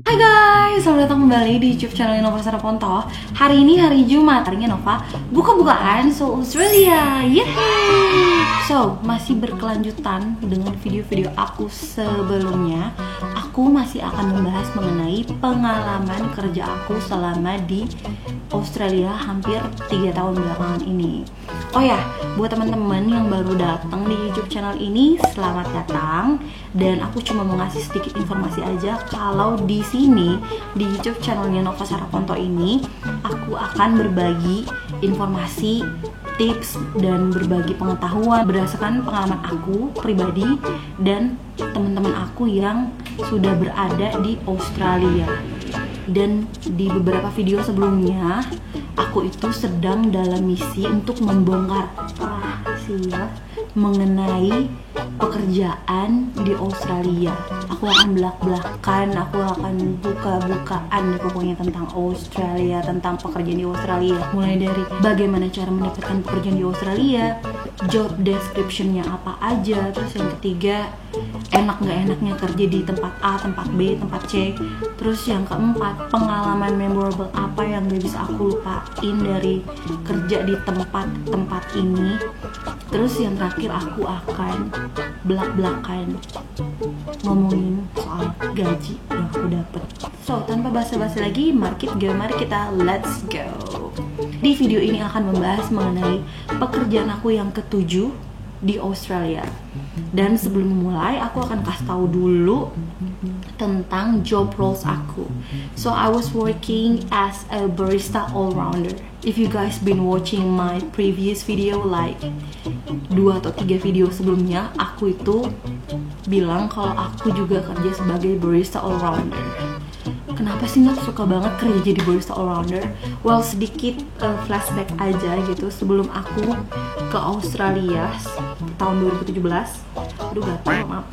Hai guys, selamat datang kembali di YouTube channel Nova Saraponto. Hari ini hari Jumat, harinya Nova buka-bukaan So Australia. Yeay! So, masih berkelanjutan dengan video-video aku sebelumnya. Aku masih akan membahas mengenai pengalaman kerja aku selama di Australia hampir 3 tahun belakangan ini. Oh ya, buat teman-teman yang baru datang di YouTube channel ini, selamat datang. Dan aku cuma mau ngasih sedikit informasi aja kalau di sini di YouTube channelnya Nova Saraponto ini aku akan berbagi informasi, tips dan berbagi pengetahuan berdasarkan pengalaman aku pribadi dan teman-teman aku yang sudah berada di Australia. Dan di beberapa video sebelumnya aku itu sedang dalam misi untuk membongkar rahasia mengenai pekerjaan di Australia. Aku akan belak-belakan, aku akan buka-bukaan pokoknya tentang Australia, tentang pekerjaan di Australia. Mulai dari bagaimana cara mendapatkan pekerjaan di Australia, job description-nya apa aja, terus yang ketiga enak nggak enaknya kerja di tempat A, tempat B, tempat C. Terus yang keempat, pengalaman memorable apa yang gak bisa aku lupain dari kerja di tempat ini. Terus yang terakhir aku akan belak-belakan ngomongin soal gaji yang aku dapat. So, tanpa basa-basi lagi, mari kita let's go. Di video ini akan membahas mengenai pekerjaan aku yang ketujuh di Australia. Dan sebelum mulai, aku akan kasih tahu dulu tentang job roles aku. So I was working as a barista all-rounder. If you guys been watching my previous video, like 2 atau 3 video sebelumnya, aku itu bilang kalau aku juga kerja sebagai barista all-rounder. Kenapa sih Nat suka banget kerja jadi barista all-rounder? Well, sedikit flashback aja gitu. Sebelum aku ke Australia tahun 2017, aduh gatel, maaf.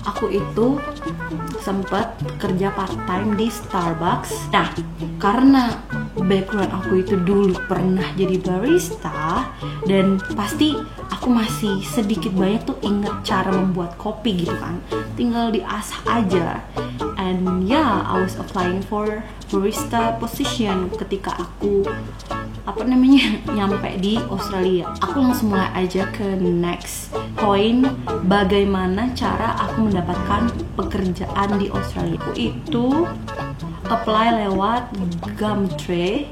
Aku itu sempat kerja part-time di Starbucks. Nah, karena background aku itu dulu pernah jadi barista, dan pasti aku masih sedikit banyak tuh inget cara membuat kopi gitu kan. Tinggal diasah aja. And yeah, I was applying for barista position ketika aku nyampe di Australia. Aku langsung mulai aja ke next point, bagaimana cara aku mendapatkan pekerjaan di Australia. Aku itu apply lewat Gumtree.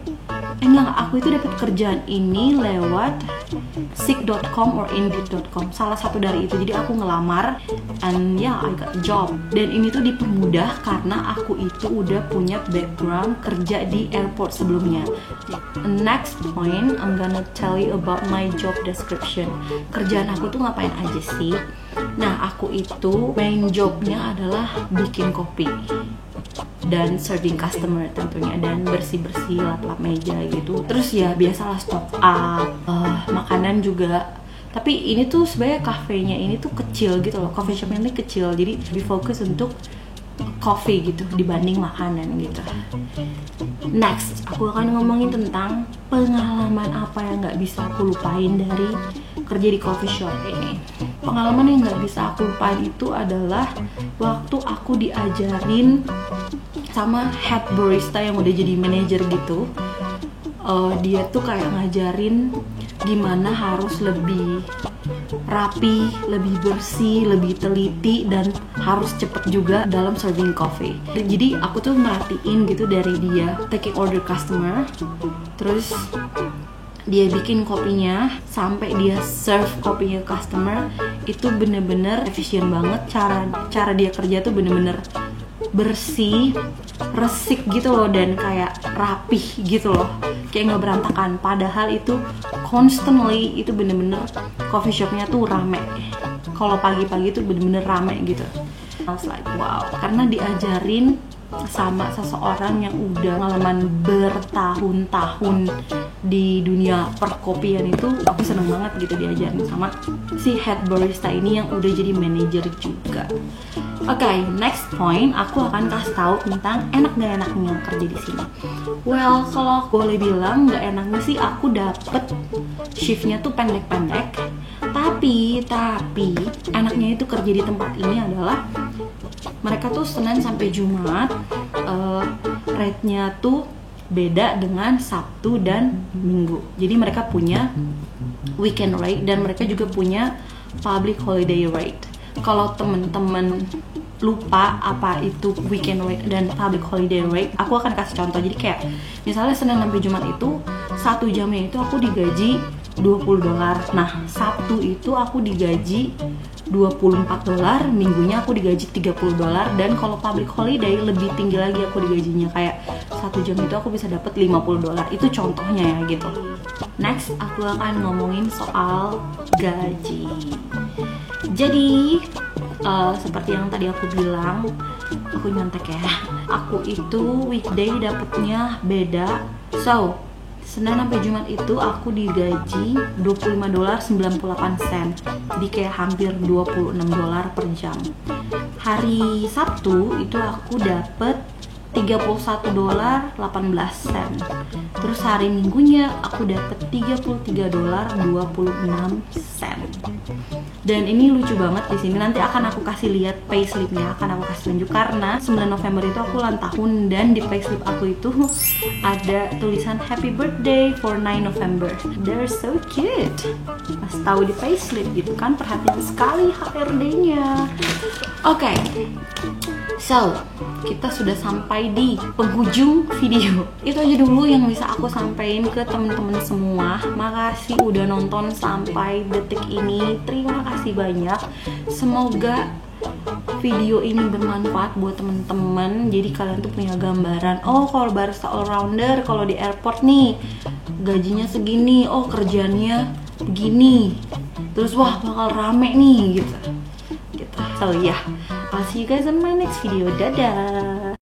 Aku itu dapat kerjaan ini lewat seek.com or indeed.com, salah satu dari itu. Jadi aku ngelamar and yeah, I got job. Dan ini tuh dipermudah karena aku itu udah punya background kerja di airport sebelumnya. Next point, I'm gonna tell you about my job description. Kerjaan aku tuh ngapain aja sih? Nah, aku itu main jobnya adalah bikin kopi dan serving customer tentunya, dan bersih-bersih, lap-lap meja gitu. Terus ya biasalah stock up, makanan juga. Tapi ini tuh sebenarnya kafenya ini tuh kecil gitu loh, coffee shopnya ini kecil, jadi lebih fokus untuk coffee gitu dibanding makanan gitu. Next, aku akan ngomongin tentang pengalaman apa yang nggak bisa aku lupain dari kerja di coffee shop ini. Pengalaman yang nggak bisa aku lupain itu adalah waktu aku diajarin sama head barista yang udah jadi manajer gitu. Dia tuh kayak ngajarin gimana harus lebih rapi, lebih bersih, lebih teliti, dan harus cepet juga dalam serving coffee. Jadi aku tuh merhatiin gitu dari dia taking order customer, terus dia bikin kopinya sampai dia serve kopinya customer, itu bener-bener efisien banget. Cara dia kerja tuh bener-bener bersih, resik gitu loh, dan kayak rapih gitu loh, kayak nggak berantakan. Padahal itu constantly, itu bener-bener coffee shopnya tuh rame. Kalau pagi-pagi tuh bener-bener rame gitu. I was like wow, karena diajarin sama seseorang yang udah pengalaman bertahun-tahun di dunia perkopian itu. Aku seneng banget gitu diajarin sama si head barista ini yang udah jadi manajer juga. Oke, next point, aku akan kasih tahu tentang enak gak enaknya kerja di sini. Well, kalau boleh bilang gak enaknya sih, aku dapet shiftnya tuh pendek-pendek. Tapi enaknya itu kerja di tempat ini adalah mereka tuh Senin sampai Jumat rate-nya tuh beda dengan Sabtu dan Minggu. Jadi mereka punya weekend rate dan mereka juga punya public holiday rate. Kalau temen-temen lupa apa itu weekend rate dan public holiday rate, aku akan kasih contoh. Jadi kayak misalnya Senin sampai Jumat itu 1 jamnya itu aku digaji $20. Nah, Sabtu itu aku digaji $24, Minggunya aku digaji $30, dan kalau public holiday lebih tinggi lagi aku digajinya, kayak 1 jam itu aku bisa dapat $50. Itu contohnya ya gitu. Next, aku akan ngomongin soal gaji. Jadi seperti yang tadi aku bilang, aku nyontek ya, aku itu weekday dapetnya beda. So, Senin sampai Jumat itu aku digaji $25.98. Jadi kayak hampir $26 per jam. Hari Sabtu itu aku dapet $31.18. Terus hari Minggunya aku dapet $33.26. Dan ini lucu banget di sini. Nanti akan aku kasih lihat payslipnya, akan aku kasih tunjuk, karena 9 November itu aku ulang tahun dan di payslip aku itu ada tulisan Happy Birthday for 9 November. They're so cute. Pas tahu di payslip gitu kan, perhatian sekali HRD-nya. Oke. So, kita sudah sampai di penghujung video. Itu aja dulu yang bisa aku sampaikan ke teman-teman semua. Makasih udah nonton sampai detik ini. Terima kasih banyak. Semoga video ini bermanfaat buat teman-teman. Jadi kalian tuh punya gambaran. Oh, kalau barista all-rounder, kalau di airport nih gajinya segini. Oh, kerjanya begini. Terus wah, bakal rame nih gitu. So yeah, I'll see you guys in my next video. Dadah.